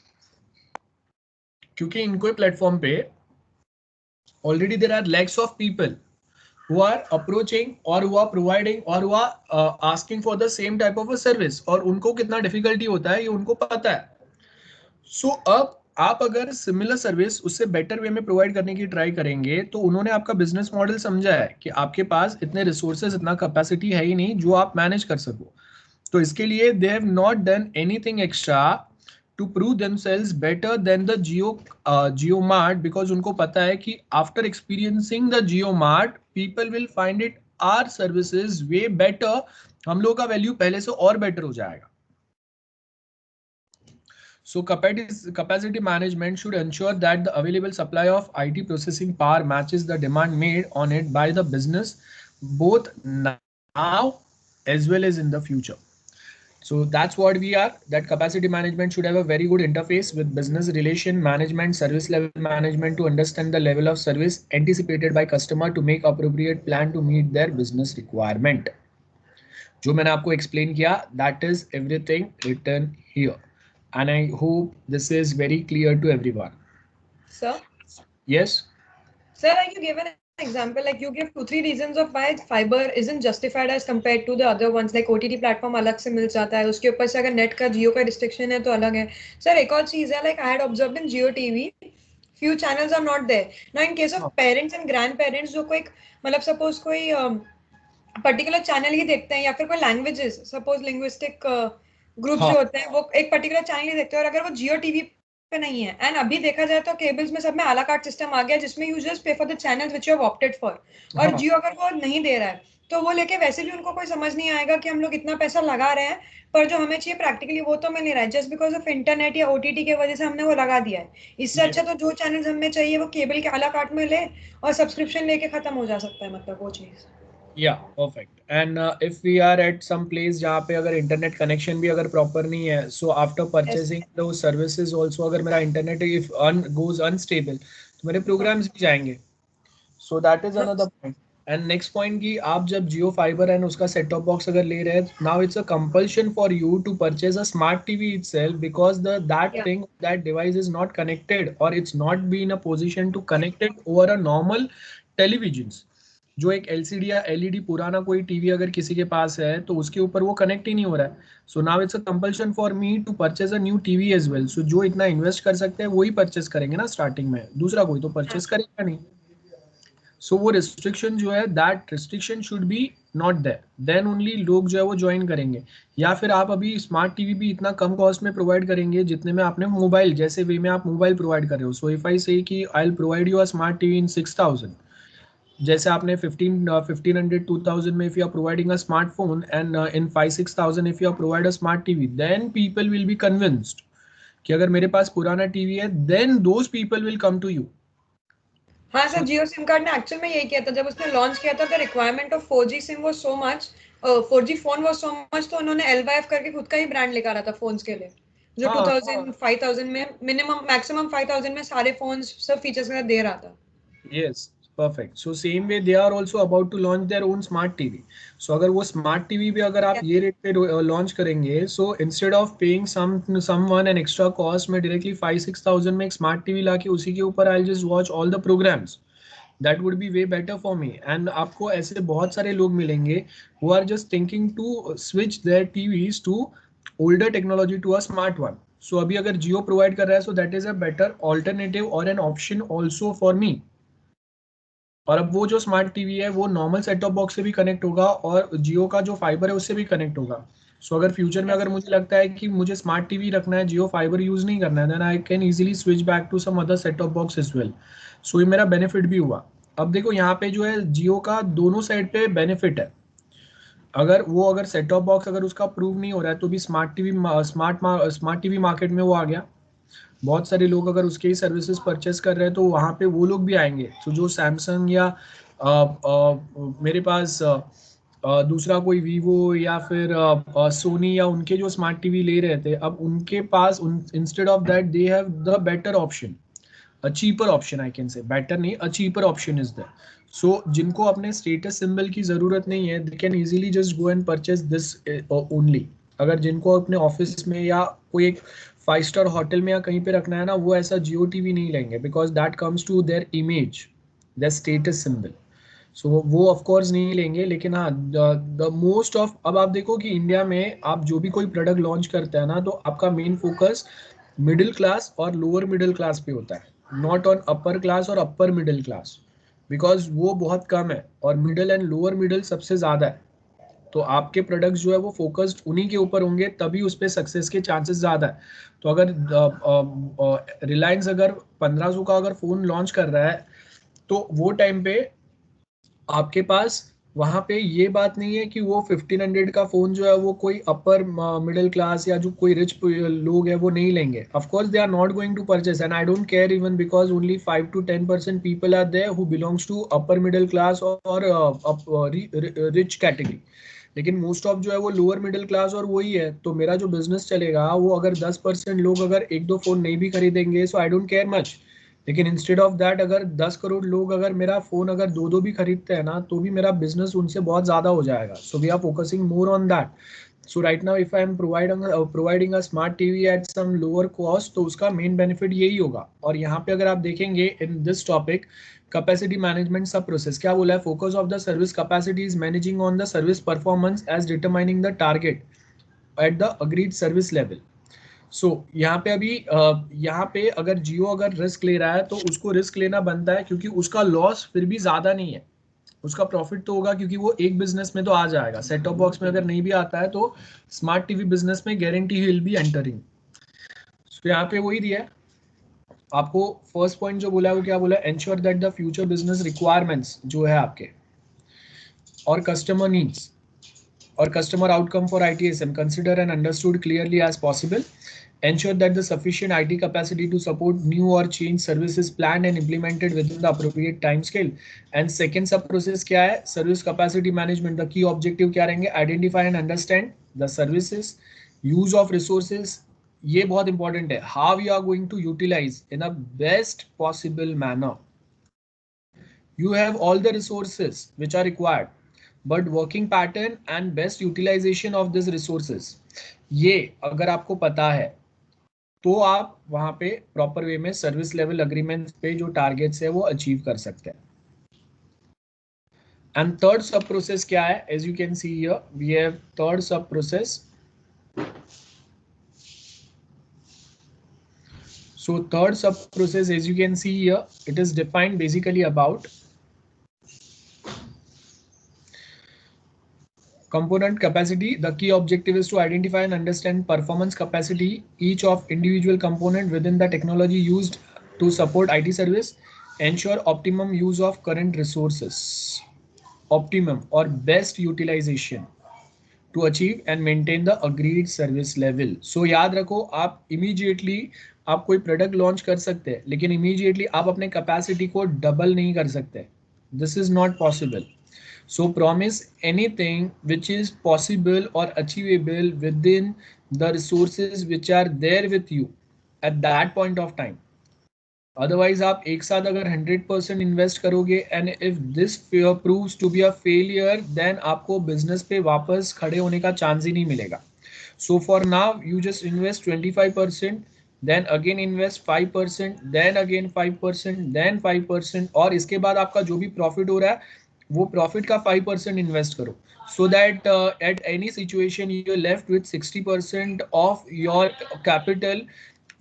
क्योंकि इनको प्लेटफॉर्म पे already there are lakhs of people who are approaching or who are providing or who are asking for the same type of a service, और उनको कितना डिफिकल्टी होता है ये उनको पता है. सो अब आप अगर सिमिलर सर्विस उससे बेटर वे में प्रोवाइड करने की ट्राई करेंगे, तो उन्होंने आपका बिजनेस मॉडल समझा है कि आपके पास इतने रिसोर्सेज, इतना कैपेसिटी है ही नहीं जो आप मैनेज कर सको. तो इसके लिए दे have not done anything extra to prove themselves better than the JioMart, because उनको पता है कि after experiencing the JioMart, people will find it our services way better. हम लोग का वैल्यू पहले से और बेटर हो जाएगा. So capacity management should ensure that the available supply of IT processing power matches the demand made on it by the business, both now as well as in the future. So that's what we are, that capacity management should have a very good interface with business relation management, service level management, to understand the level of service anticipated by customer to make appropriate plan to meet their business requirement. जो मैंने आपको explain किया, that is everything written here, and I hope this is very clear to everyone. Sir? Yes? Sir, like you gave an example, like you give 2-3 reasons of why fiber isn't justified as compared to the other ones, like OTT platform अलग से मिल जाता है, उसके ऊपर से अगर net का जियो का रिस्ट्रिक्शन है तो अलग है. सर एक और चीज है, like I had observed in Jio TV, few channels are not there. Now in case of parents and grandparents, जो कोई मतलब सपोज कोई पर्टिकुलर चैनल ही देखते हैं, या फिर कोई लैंग्वेजेस, सपोज लिंग्विस्टिक ग्रुप जो होते हैं वो एक पर्टिकुलर चैनल ही देखते हैं, और अगर वो जियो टीवी पे नहीं है, एंड अभी देखा जाए तो केबल्स में सब में आला कार्ड सिस्टम आ गया जिसमें यू जस्ट पे for the channels which you have opted for, और जियो अगर वो नहीं दे रहा है तो वो लेके वैसे भी उनको कोई समझ नहीं आएगा कि हम लोग इतना पैसा लगा रहे हैं पर जो हमें चाहिए प्रैक्टिकली वो तो मिल नहीं रहा है, जस्ट बिकॉज ऑफ इंटरनेट या ओटीटी की वजह से हमने वो लगा दिया है. इससे अच्छा तो जो चैनल्स हमें चाहिए वो केबल के आला कार्ड में ले और सब्सक्रिप्शन लेके खत्म हो जा सकता है, मतलब वो चीज. Yeah, perfect. And if we are at some place जहाँ पे अगर इंटरनेट कनेक्शन भी अगर प्रॉपर नहीं है, so after purchasing those services also, अगर मेरा इंटरनेट if goes unstable, तो मेरे प्रोग्राम्स भी जाएंगे. So that is another point. And next point कि आप जब जियो फाइबर एंड उसका सेट टॉप बॉक्स अगर ले रहे हैं, now it's a compulsion for you to purchase a smart TV itself, because the that thing that device is not connected और it's not be in a position to connect it over a normal television. जो एक LCD या LED पुराना कोई TV अगर किसी के पास है तो उसके ऊपर वो कनेक्ट ही नहीं हो रहा है। So now it's a compulsion for me to purchase a new TV as well. So जो इतना इन्वेस्ट कर सकते हैं वही परचेज करेंगे ना स्टार्टिंग में, दूसरा कोई तो परचेज करेगा नहीं। सो वो रिस्ट्रिक्शन जो है, that restriction should be not there, then only लोग जो है वो ज्वाइन करेंगे। या फिर आप अभी स्मार्ट टीवी भी इतना कम कॉस्ट में प्रोवाइड करेंगे जितने में आपने मोबाइल, जैसे वे में आप मोबाइल प्रोवाइड कर रहे हो। सो इफ आई से कि I will provide you a smart TV in 6000, जैसे आपने 1500 2000 में if you are providing a smartphone and in 5-6,000 if you are provide a smart TV, then people will be convinced कि अगर मेरे पास पुराना TV है, then those people will come to you. हाँ सर, जियो सिम कार्ड ने actual में यही किया था जब उसने लॉन्च किया था। The requirement of 4G SIM was so much, 4G phone was so much, तो उन्होंने LYF करके खुद का ही ब्रांड लेकर आ रहा था फोन्स के लिए, जो हाँ 2000 5000 में मिनिमम मैक्सिमम 5000 में सारे फोन्स सब फीचर्स के साथ दे रहा था। yes, perfect. So same way they are also about to launch their own smart TV. So अगर वो smart TV भी अगर आप ये रेट पे लॉन्च करेंगे, so instead of paying someone an extra cost, मैं directly 5-6,000 में एक smart TV लाके उसी के ऊपर I'll just watch all the programs. That would be way better for me. And आपको ऐसे बहुत सारे लोग मिलेंगे who are just thinking to switch their TVs to older technology to a smart one. So अभी अगर Jio provide कर रहा है, so that is a better alternative or an option also for me. और अब वो जो स्मार्ट टीवी है वो नॉर्मल सेट टॉप बॉक्स से भी कनेक्ट होगा और जियो का जो फाइबर है उससे भी कनेक्ट होगा। सो अगर फ्यूचर में अगर मुझे लगता है कि मुझे स्मार्ट टीवी रखना है, जियो फाइबर यूज नहीं करना है, then I can easily switch back to some other set top box as well. So ये मेरा बेनिफिट भी हुआ। अब देखो यहाँ पे जो है जियो का दोनों साइड पे बेनिफिट है। अगर सेट टॉप बॉक्स अगर उसका अप्रूव नहीं हो रहा है तो भी स्मार्ट टीवी मार्केट में वो आ गया। बहुत सारे लोग अगर उसके ही सर्विसेज परचेस कर रहे हैं तो वहाँ पे वो लोग भी आएंगे। तो जो सैमसंग या मेरे पास दूसरा कोई वीवो या फिर सोनी या उनके जो स्मार्ट टीवी ले रहे थे, अब उनके पास instead of that they have the better option, a cheaper option. I can say better नहीं, a cheaper option is there. So जिनको अपने स्टेटस सिंबल की जरूरत नहीं है, they can easily just go and purchase this only. अगर जिनको अपने ऑफिस में या कोई एक 5 स्टार होटल में या कहीं पे रखना है ना, वो ऐसा जियो टीवी नहीं लेंगे, because that comes to their image, their status symbol. So वो ऑफ कोर्स नहीं लेंगे। लेकिन हाँ, द मोस्ट ऑफ, अब आप देखो कि इंडिया में आप जो भी कोई प्रोडक्ट लॉन्च करते हैं ना, तो आपका मेन फोकस मिडिल क्लास और लोअर मिडिल क्लास पे होता है, नॉट ऑन अपर क्लास और अपर मिडिल क्लास, बिकॉज वो बहुत कम है और मिडिल एंड लोअर मिडिल सबसे ज़्यादा है। तो आपके प्रोडक्ट्स जो है वो फोकस्ड उन्हीं के ऊपर होंगे, तभी उस पर सक्सेस के चांसेस ज़्यादा है। तो अगर रिलायंस अगर 1500 का अगर फ़ोन लॉन्च कर रहा है, तो वो टाइम पे आपके पास वहां पे ये बात नहीं है कि वो 1500 का फोन जो है वो कोई अपर मिडिल क्लास या जो कोई रिच लोग है वो नहीं लेंगे। Of course they are not going to purchase and I don't care even, because only 5-10% people are there who belongs to upper middle class और रिच कैटेगरी। लेकिन मोस्ट ऑफ जो है वो लोअर मिडिल क्लास और वही है। तो मेरा जो बिजनेस चलेगा वो अगर 10% लोग अगर एक दो फोन नहीं भी खरीदेंगे, सो आई डोंट केयर मच। लेकिन इंस्टेड ऑफ दैट अगर 10 करोड़ लोग अगर मेरा फोन अगर दो दो भी खरीदते हैं ना, तो भी मेरा बिजनेस उनसे बहुत ज्यादा हो जाएगा। So we are focusing more on that. So right now if I am providing a smart TV at some lower cost, तो उसका मेन बेनिफिट यही होगा। और यहाँ पे अगर आप देखेंगे in this topic, capacity management sub process क्या बोला है, focus of the service capacity is managing on the service performance as determining the target at the agreed service level. So यहाँ पे अभी यहाँ पे अगर जियो अगर रिस्क ले रहा है तो उसको रिस्क लेना बनता है, क्योंकि उसका लॉस फिर भी ज्यादा नहीं है, उसका प्रॉफिट तो होगा, क्योंकि वो एक बिजनेस में तो आ जाएगा। सेट टॉप बॉक्स में अगर नहीं भी आता है तो स्मार्ट टीवी बिजनेस में guarantee he will be entering. तो यहाँ पे वही दिया है आपको। फर्स्ट पॉइंट जो बोला है वो क्या बोला, ensure that the future business requirements जो है आपके और customer needs or customer outcome for ITSM consider and understood clearly as possible. Ensure that the sufficient IT capacity to support new or change services planned and implemented within the appropriate time scale. And second sub process क्या है, service capacity management, the key objective क्या रहेंगे, identify and understand the services, use of resources, ये बहुत important है, how you are going to utilize in a best possible manner. You have all the resources which are required, but working pattern and best utilization of these resources, ये अगर आपको पता है तो आप वहां पे प्रॉपर वे में सर्विस लेवल अग्रीमेंट पे जो टारगेट्स है वो अचीव कर सकते हैं. एंड थर्ड सब प्रोसेस क्या है? As you can see here we have third sub process. So third sub process, as you can see here, it is defined basically about component capacity. The key objective is to identify and understand performance capacity each of individual component within the technology used to support IT service, ensure optimum use of current resources, optimum or best utilization to achieve and maintain the agreed service level. So याद रखो, आप immediately आप कोई product launch कर सकते हैं, लेकिन immediately आप अपने कैपेसिटी को डबल नहीं कर सकते. This is not possible. So promise anything which is possible और achievable within the resources which are there with you at that point of time. Otherwise आप एक साथ अगर 100% इन्वेस्ट करोगे and if this proves to be a failure, then आपको business पे वापस खड़े होने का चांस ही नहीं मिलेगा. So for now you just invest 25%, then again invest 5%, then again 5%, then 5%, और इसके बाद आपका जो भी प्रॉफिट हो रहा है वो प्रॉफिट का 5% इन्वेस्ट करो, so that at any situation you are left with 60% of your capital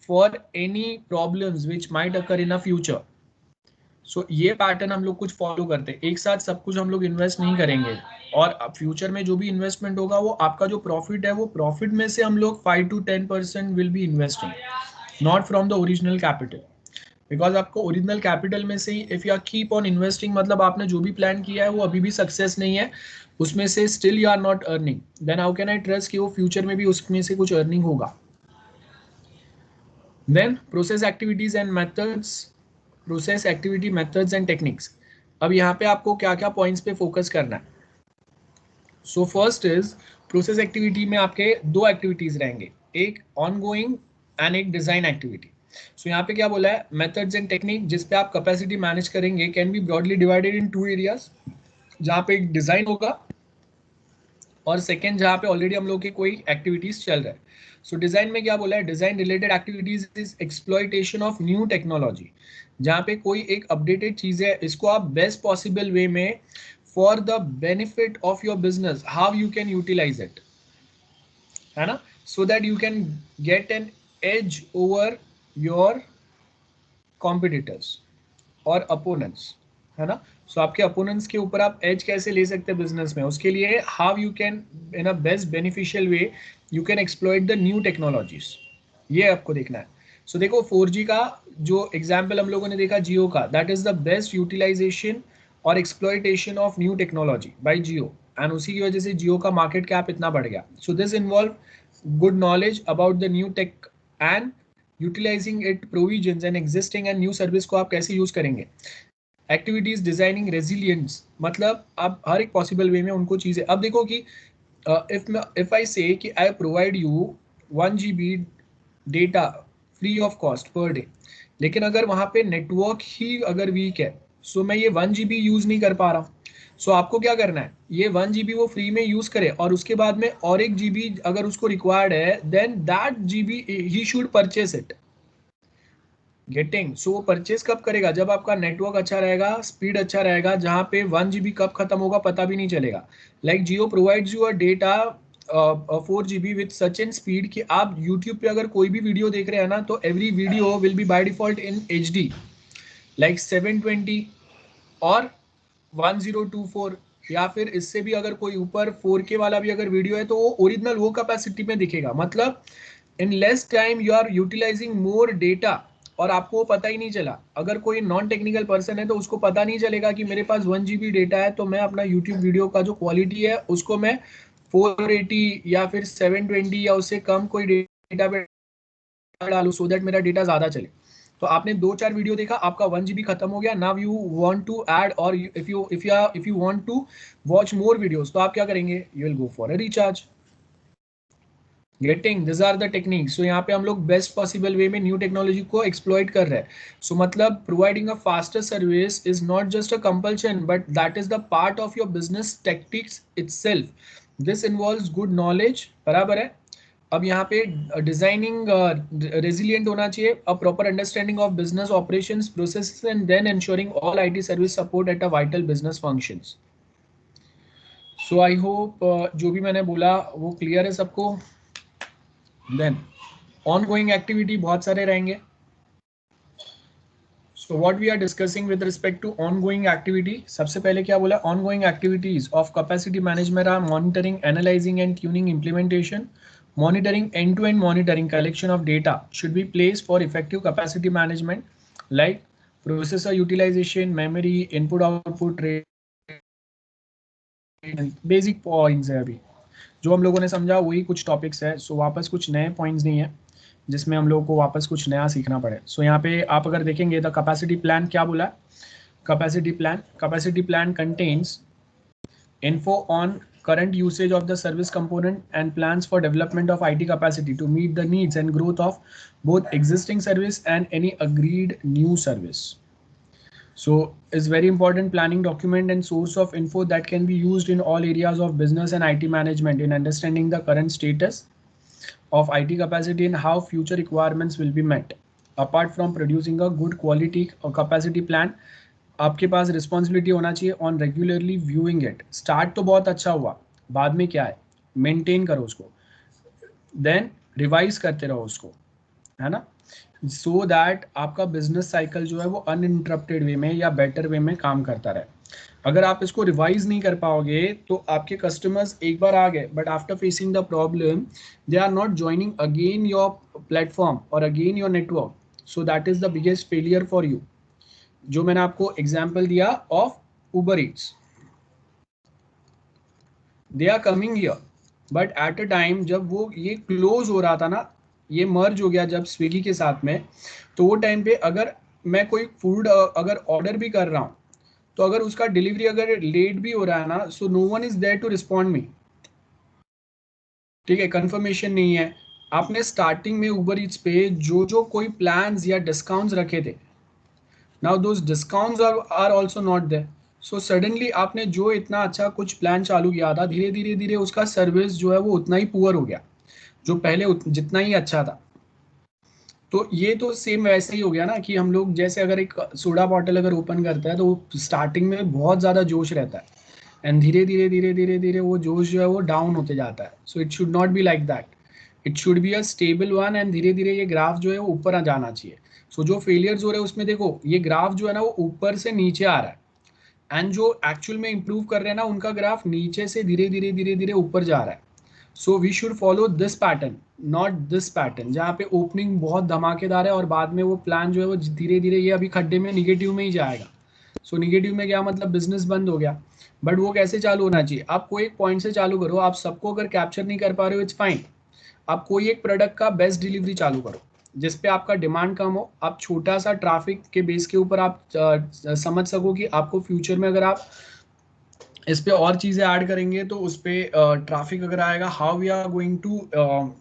for any problems which might occur in a future. So ये पैटर्न हम लोग कुछ फॉलो करते हैं. एक साथ सब कुछ हम लोग इन्वेस्ट नहीं करेंगे, और फ्यूचर में जो भी इन्वेस्टमेंट होगा वो आपका जो प्रॉफिट है वो प्रॉफिट में से हम लोग 5 to 10% will be investing, not from the original capital. Because आपको ओरिजिनल कैपिटल में से ही if you are keep on investing, मतलब आपने जो भी प्लान किया है वो अभी भी सक्सेस नहीं है, उसमें से still you are not earning, then how can I trust कि वो फ्यूचर में भी उसमें से कुछ अर्निंग होगा. Then process activities and methods, process activity methods and techniques. अब यहाँ पे आपको क्या क्या पॉइंट्स पे फोकस करना है. So first is process activity में आपके दो एक्टिविटीज रहेंगे, एक ऑनगोइंग एंड एक डिजाइन एक्टिविटी. सो यहाँ पे क्या बोला है, मेथड्स एंड टेक्निक जिस पे आप कैपेसिटी मैनेज करेंगे can be broadly divided in 2 areas, जहाँ पे एक डिजाइन होगा और सेकेंड जहाँ पे ऑलरेडी हम लोग के कोई एक्टिविटीज चल रहा है. सो डिजाइन में क्या बोला है, design related activities is exploitation of new technology, जहाँ पे कोई एक अपडेटेड चीज है, इसको आप बेस्ट पॉसिबल वे में for the benefit of your business how you can utilise it, है ना, so that you can get an edge over your competitors और अपोनेंट्स, है ना. सो आपके अपोनेंट्स के ऊपर आप एज कैसे ले सकते हैं बिजनेस में, उसके लिए how you can in a best beneficial way you can exploit the new technologies, ये आपको देखना है. सो देखो 4G का जो एग्जाम्पल हम लोगों ने देखा जियो का, that is the best utilisation और exploitation of new technology by Jio, and उसी की वजह से जियो का मार्केट कैप इतना बढ़ गया. So this involve good knowledge about the new tech and utilising it provisions and existing and new service को आप कैसे यूज करेंगे. एक्टिविटीज डिजाइनिंग रेजिलियंस, मतलब आप हर एक पॉसिबल वे में उनको चीजें, अब देखो कि इफ आई से कि I provide you 1 GB data free of cost per day, लेकिन अगर वहां पे नेटवर्क ही अगर वीक है, सो मैं ये 1 GB यूज नहीं कर पा रहा हूँ. सो आपको क्या करना है, ये 1 GB वो फ्री में यूज करे और उसके बाद में और 1 GB अगर उसको रिक्वायर्ड है, देन दैट GB ही should purchase it. Getting, so वो परचेस कब करेगा, जब आपका नेटवर्क अच्छा रहेगा, स्पीड अच्छा रहेगा, जहां पे 1 GB कब खत्म होगा पता भी नहीं चलेगा. Like Jio provides you a data 4 GB with such an speed कि आप यूट्यूब पे अगर कोई भी वीडियो देख रहे हैं ना, तो every video will be by default in HD like 720 और 1024, या फिर इससे भी अगर कोई ऊपर 4K वाला भी अगर वीडियो है तो वो ओरिजिनल वो कैपेसिटी में दिखेगा. मतलब in less time you are utilising more data और आपको पता ही नहीं चला. अगर कोई नॉन टेक्निकल पर्सन है तो उसको पता नहीं चलेगा कि मेरे पास 1 GB डेटा है, तो मैं अपना यूट्यूब वीडियो का जो क्वालिटी है उसको मैं 480 या फिर 720 या उससे कम कोई डेटा पे डालूं, सो दैट मेरा डेटा ज्यादा चले. तो आपने 2-4 वीडियो देखा, आपका 1 GB खत्म हो गया, now you want to add और if you want to watch more videos, तो आप क्या करेंगे, you will go for a recharge. Getting, this are the technique. So यहाँ पे हम लोग बेस्ट पॉसिबल वे में न्यू टेक्नोलॉजी को एक्सप्लॉइट कर रहे हैं। सो मतलब providing a faster service is not just a compulsion but that is the part of your business tactics itself. This involves good knowledge, बराबर है। अब यहाँ पे डिजाइनिंग रेजिलिएंट होना चाहिए, a proper understanding of business operations processes and then ensuring all IT service support at a vital business functions. So I hope जो भी मैंने बोला वो क्लियर है सबको। देन ऑनगोइंग एक्टिविटी बहुत सारे रहेंगे। So what we are discussing with respect to ongoing activity, सबसे पहले क्या बोला, ongoing activities of capacity management are monitoring, analyzing and tuning implementation. Monitoring, end-to-end monitoring, collection of data should be placed for effective capacity management, like processor utilization, memory, input output rate, basic points है अभी जो हम लोगों ने समझा वही कुछ topics है। सो वापस कुछ नए पॉइंट्स नहीं है जिसमें हम लोगों को वापस कुछ नया सीखना पड़े। सो यहाँ पे आप अगर देखेंगे द कैपेसिटी प्लान क्या बोला, capacity plan contains info on current usage of the service component and plans for development of IT capacity to meet the needs and growth of both existing service and any agreed new service. So is very important planning document and source of info that can be used in all areas of business and IT management in understanding the current status of IT capacity and how future requirements will be met. Apart from producing a good quality capacity plan, आपके पास responsibility होना चाहिए on regularly viewing it. Start तो बहुत अच्छा हुआ, बाद में क्या है, मेंटेन करो उसको, देन रिवाइज करते रहो उसको, है ना, सो दैट आपका बिजनेस साइकिल जो है वो अनइंटरप्टेड वे में या बेटर वे में काम करता रहे। अगर आप इसको रिवाइज नहीं कर पाओगे तो आपके कस्टमर्स एक बार आ गए but after facing the problem they are not joining again your platform और again your network, so that is the biggest failure for you. जो मैंने आपको एग्जाम्पल दिया of Uber Eats, they are coming here but at a time जब वो ये close हो रहा था ना, ये मर्ज हो गया जब स्विगी के साथ में, तो वो टाइम पे अगर मैं कोई फूड अगर ऑर्डर भी कर रहा हूँ तो अगर उसका डिलीवरी अगर लेट भी हो रहा है ना, so no one is there to respond me, ठीक है, कंफर्मेशन नहीं है। आपने स्टार्टिंग में उबर ईट्स पे जो जो कोई प्लान्स या डिस्काउंट्स रखे थे, now those discounts are also not there. So suddenly आपने जो इतना अच्छा कुछ प्लान चालू किया था, धीरे धीरे धीरे उसका सर्विस जो है वो उतना ही पुअर हो गया जो पहले जितना ही अच्छा था। तो ये तो सेम वैसे ही हो गया ना कि हम लोग जैसे अगर एक सोडा बॉटल अगर ओपन करता है तो स्टार्टिंग में बहुत ज़्यादा जोश रहता है एंड धीरे धीरे धीरे धीरे धीरे वो जोश जो है वो डाउन होते जाता है। So it should not be like that, it should be a stable one and धीरे धीरे ये ग्राफ जो है वो ऊपर आ जाना चाहिए। सो जो फेलियर्स हो रहे हैं उसमें देखो ये ग्राफ जो है ना वो ऊपर से नीचे आ रहा है एंड जो एक्चुअल में इंप्रूव कर रहे हैं ना उनका ग्राफ नीचे से धीरे धीरे धीरे धीरे ऊपर जा रहा है। So we should follow this pattern, not this pattern जहाँ पे ओपनिंग बहुत धमाकेदार है और बाद में वो प्लान जो है वो धीरे धीरे ये अभी खड्डे में निगेटिव में ही जाएगा। सो निगेटिव में क्या मतलब बिजनेस बंद हो गया। बट वो कैसे चालू होना चाहिए, आप कोई एक पॉइंट से चालू करो, आप सबको अगर कैप्चर नहीं कर पा रहे हो इट्स फाइन, आप कोई एक प्रोडक्ट का बेस्ट डिलीवरी चालू करो जिसपे आपका डिमांड कम हो, आप छोटा सा ट्रैफिक के बेस के ऊपर आप समझ सको कि आपको फ्यूचर में अगर आप इस पे और चीजें ऐड करेंगे तो उस पे ट्रैफिक अगर आएगा, how we are going to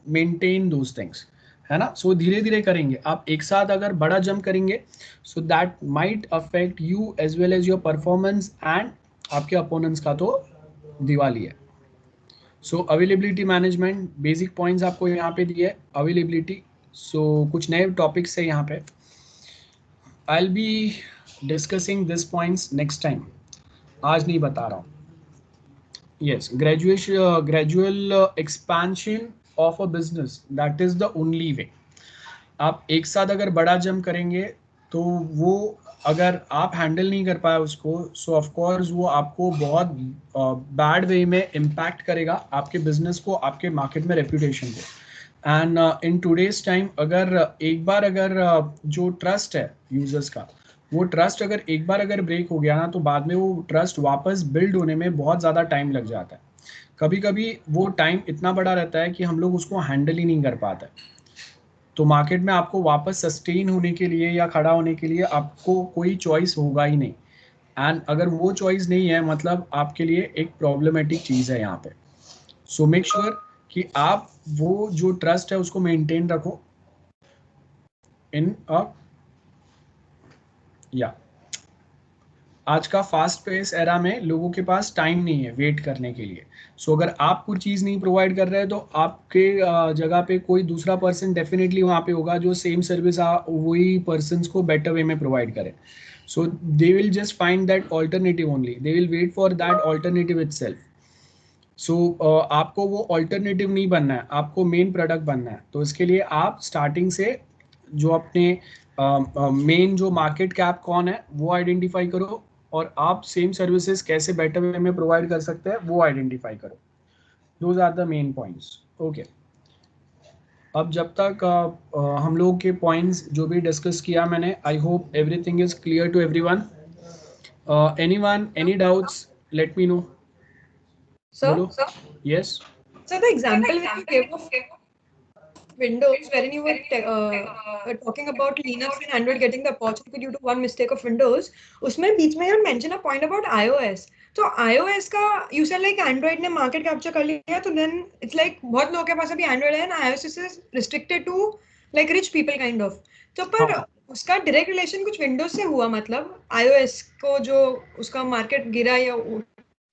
maintain those things, है ना। सो धीरे धीरे करेंगे, आप एक साथ अगर बड़ा जंप करेंगे so that might affect you as well as your performance and आपके अपोनेंट्स का तो दिवाली है। So availability management basic points आपको यहाँ पे दिए अवेलेबिलिटी। सो कुछ नए टॉपिक्स है यहाँ पे, आई will be discussing this points next time, आज नहीं बता रहा हूँ। Yes, gradual expansion of a business, that is the only way। आप एक साथ अगर बड़ा जंप करेंगे तो वो अगर आप हैंडल नहीं कर पाए उसको, सो ऑफ कोर्स वो आपको बहुत बैड वे में इम्पैक्ट करेगा आपके बिजनेस को, आपके मार्केट में रेपुटेशन को। एंड इन टुडेज टाइम अगर एक बार अगर जो ट्रस्ट है यूजर्स का, वो ट्रस्ट अगर एक बार अगर ब्रेक हो गया ना तो बाद में वो ट्रस्ट वापस बिल्ड होने में बहुत ज़्यादा टाइम लग जाता है। कभी कभी वो टाइम इतना बड़ा रहता है कि हम लोग उसको हैंडल ही नहीं कर पाते। तो मार्केट में आपको वापस सस्टेन होने के लिए या खड़ा होने के लिए आपको कोई चॉइस होगा ही नहीं, एंड अगर वो चॉइस नहीं है मतलब आपके लिए एक प्रॉब्लमेटिक चीज़ है यहाँ पे। सो मेक श्योर कि आप वो जो ट्रस्ट है उसको मेंटेन रखो इन अ या आज का फास्ट पेस एरा में लोगों के पास टाइम नहीं है वेट करने के लिए। सो अगर आप कुछ चीज़ नहीं प्रोवाइड कर रहे हैं तो आपके जगह पे कोई दूसरा पर्सन डेफिनेटली वहाँ पे होगा जो सेम सर्विस वही पर्सन को बेटर वे में प्रोवाइड करे। So they will just find that alternative only, they will wait for that alternative itself. So आपको वो ऑल्टरनेटिव नहीं बनना है, आपको मेन प्रोडक्ट बनना है। तो इसके लिए आप स्टार्टिंग से जो अपने मेन जो मार्केट कैप कौन है वो आइडेंटिफाई करो, और आप सेम सर्विसेज कैसे बेटर वे में प्रोवाइड कर सकते हैं वो आइडेंटिफाई करो। Those are the main points. Okay, अब जब तक हम लोग के पॉइंट्स जो भी डिस्कस किया मैंने, I hope everything is clear to everyone. Anyone any doubts, let me know. Sir, बोलो। Yes. so the example which you gave of Windows, wherein you were talking about Linux and Android getting the opportunity due to one mistake of Windows, उसमें बीच में you mention a point about iOS. तो iOS का you said like Android ने market capture कर लिया, तो then it's like बहुत लोगों के पास अभी Android है ना, iOS is restricted to like rich people kind of. तो पर हाँ, उसका डायरेक्ट रिलेशन कुछ विंडोज से हुआ, मतलब iOS को जो उसका मार्केट गिरा या उठा,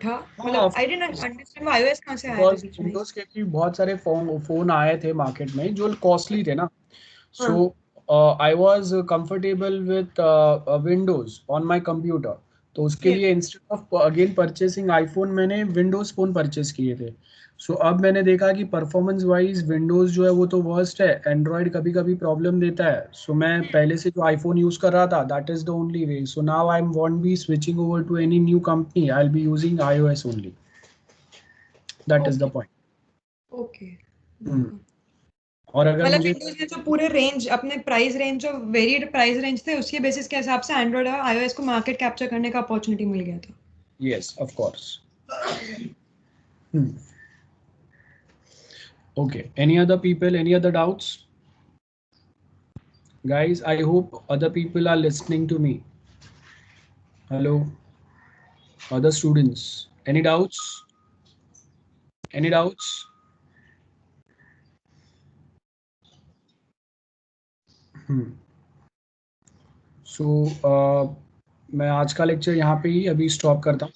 हाँ, मतलब आई डिडंट अंडरस्टैंड वो iOS कहाँ से आया था बिकॉज बीच में। विंडोज के भी बहुत सारे फोन आए थे मार्केट में जो कॉस्टली थे ना। हाँ, so I was comfortable with Windows on my computer. तो उसके yes. लिए instead of again purchasing iPhone मैंने विंडोज फोन परचेस किए थे। सो अब मैंने देखा कि परफॉर्मेंस वाइज विंडोज जो है वो तो वर्स्ट है, एंड्रॉयड कभी कभी प्रॉब्लम देता है। सो मैं पहले से जो आईफोन यूज कर रहा था that is the only way. So now I am won't be switching over to any new company, I will be using iOS only. That is the okay point. Okay. और अगर मतलब मुझे Windows ने जो पूरे रेंज अपने price range जो varied price range थे उसके बेसिस के हिसाब से एंड्रॉइड और आईओएस को मार्केट कैप्चर करने का अपॉर्चुनिटी मिल गया था। Yes of course. Okay, any other people, any other doubts? Guys, I hope other people are listening to me. Hello, other students, any doubts? Any doubts? So मैं आज का lecture यहाँ पे ही अभी स्टॉप करता हूँ।